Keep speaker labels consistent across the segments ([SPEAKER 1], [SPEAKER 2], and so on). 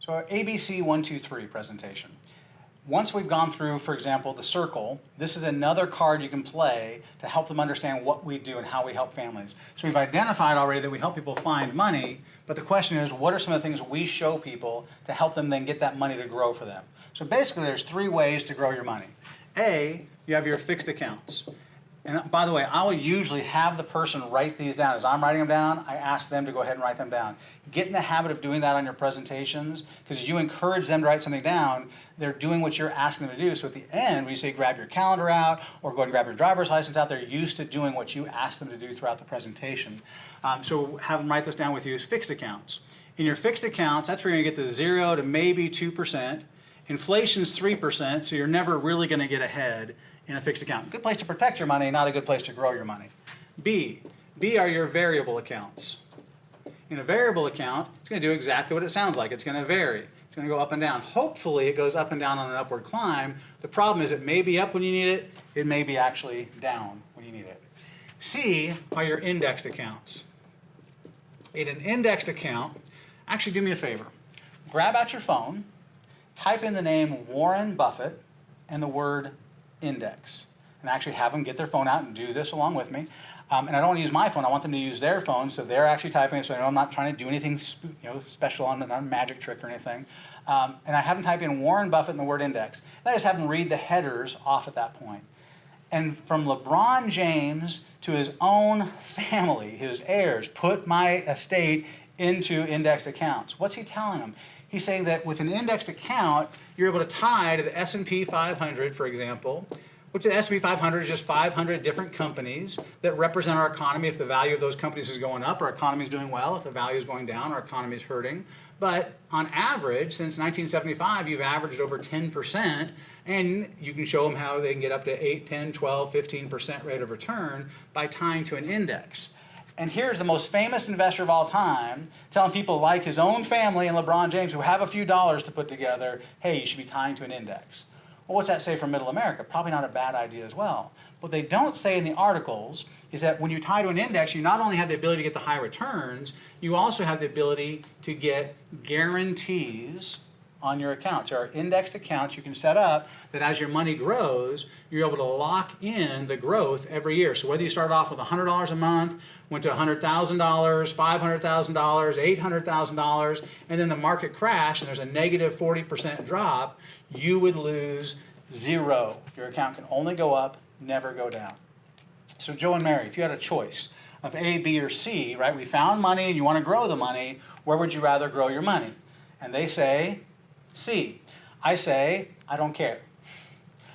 [SPEAKER 1] So ABC 1, 2, 3 presentation. Once we've gone through, for example, the circle, this is another card you can play to help them understand what we do and how we help families. So we've identified already that we help people find money, but the question is, what are some of the things we show people to help them then get that money to grow for them? So basically, there's 3 ways to grow your money. A, you have your fixed accounts. And by the way, I will usually have the person write these down. As I'm writing them down, I ask them to go ahead and write them down. Get in the habit of doing that on your presentations, because as you encourage them to write something down, they're doing what you're asking them to do. So at the end, when you say grab your calendar out or go ahead and grab your driver's license out, they're used to doing what you ask them to do throughout the presentation. So have them write this down with you as fixed accounts. In your fixed accounts, that's where you're going to get the 0 to maybe 2%. Inflation's 3%, so you're never really going to get ahead in a fixed account. Good place to protect your money, not a good place to grow your money. B are your variable accounts. In a variable account, it's going to do exactly what it sounds like. It's going to vary. It's going to go up and down. Hopefully, it goes up and down on an upward climb. The problem is it may be up when you need it. It may be actually down when you need it. C are your indexed accounts. In an indexed account, actually do me a favor. Grab out your phone, type in the name Warren Buffett and the word index, and actually have them get their phone out and do this along with me. And I don't want to use my phone. I want them to use their phone, so they're actually typing it, so I know I'm not trying to do anything special on a magic trick or anything. And I have them type in Warren Buffett and the word index. And I just have them read the headers off at that point. And from LeBron James to his own family, his heirs, put my estate into indexed accounts. What's he telling them? He's saying that with an indexed account, you're able to tie to the S&P 500, for example, which the S&P 500 is just 500 different companies that represent our economy. If the value of those companies is going up, our economy is doing well. If the value is going down, our economy is hurting. But on average, since 1975, you've averaged over 10%, and you can show them how they can get up to 8, 10, 12, 15% rate of return by tying to an index. And here's the most famous investor of all time telling people like his own family and LeBron James who have a few dollars to put together, hey, you should be tying to an index. Well, what's that say for middle America? Probably not a bad idea as well. What they don't say in the articles is that when you tie to an index, you not only have the ability to get the high returns, you also have the ability to get guarantees on your accounts. There are indexed accounts you can set up that as your money grows, you're able to lock in the growth every year. So whether you start off with $100 a month, went to $100,000, $500,000, $800,000, and then the market crashed and there's a negative 40% drop, you would lose 0. Your account can only go up, never go down. So Joe and Mary, if you had a choice of A, B, or C, right? We found money and you want to grow the money, where would you rather grow your money? And they say, C. I say, I don't care.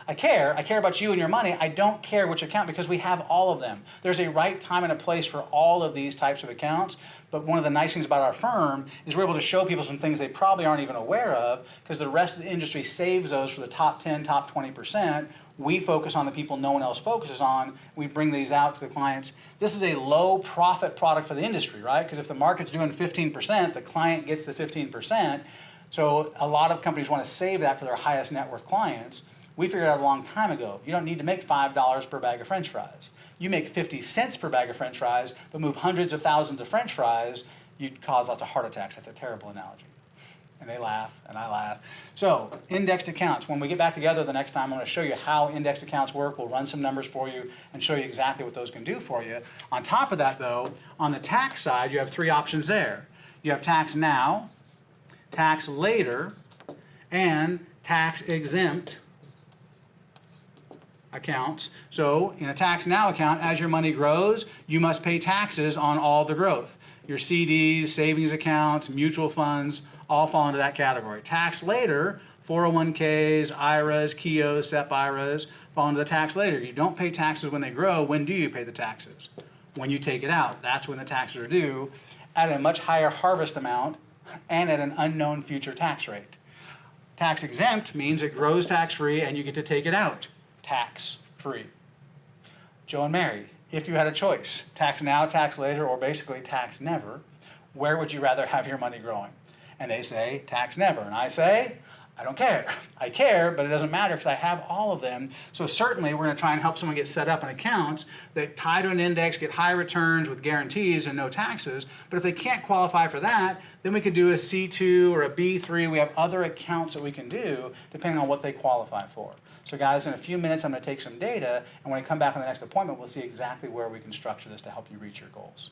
[SPEAKER 1] I care about you and your money. I don't care which account because we have all of them. There's a right time and a place for all of these types of accounts, but one of the nice things about our firm is we're able to show people some things they probably aren't even aware of because the rest of the industry saves those for the top 10, top 20%. We focus on the people no one else focuses on. We bring these out to the clients. This is a low profit product for the industry, right? Because if the market's doing 15%, the client gets the 15%. So a lot of companies want to save that for their highest net worth clients. We figured out a long time ago, you don't need to make $5 per bag of French fries. You make 50 cents per bag of French fries, but move hundreds of thousands of French fries, you'd cause lots of heart attacks. That's a terrible analogy. And they laugh, and I laugh. So, indexed accounts. When we get back together the next time, I'm going to show you how indexed accounts work. We'll run some numbers for you and show you exactly what those can do for you. On top of that, though, on the tax side, you have 3 options there. You have tax now, tax later, and tax exempt accounts. So in a tax now account, as your money grows, you must pay taxes on all the growth. Your CDs, savings accounts, mutual funds, all fall into that category. Tax later, 401ks, IRAs, KIOs, SEP IRAs fall into the tax later. You don't pay taxes when they grow. When do you pay the taxes? When you take it out. That's when the taxes are due at a much higher harvest amount and at an unknown future tax rate. Tax exempt means it grows tax-free and you get to take it out tax-free. Joe and Mary, if you had a choice, tax now, tax later, or basically tax never, where would you rather have your money growing? And they say tax never. And I say, I don't care. I care, but it doesn't matter because I have all of them. So certainly we're going to try and help someone get set up in accounts that tie to an index, get high returns with guarantees and no taxes. But if they can't qualify for that, then we could do a C2 or a B3. We have other accounts that we can do depending on what they qualify for. So guys, in a few minutes I'm going to take some data, and when I come back on the next appointment, we'll see exactly where we can structure this to help you reach your goals.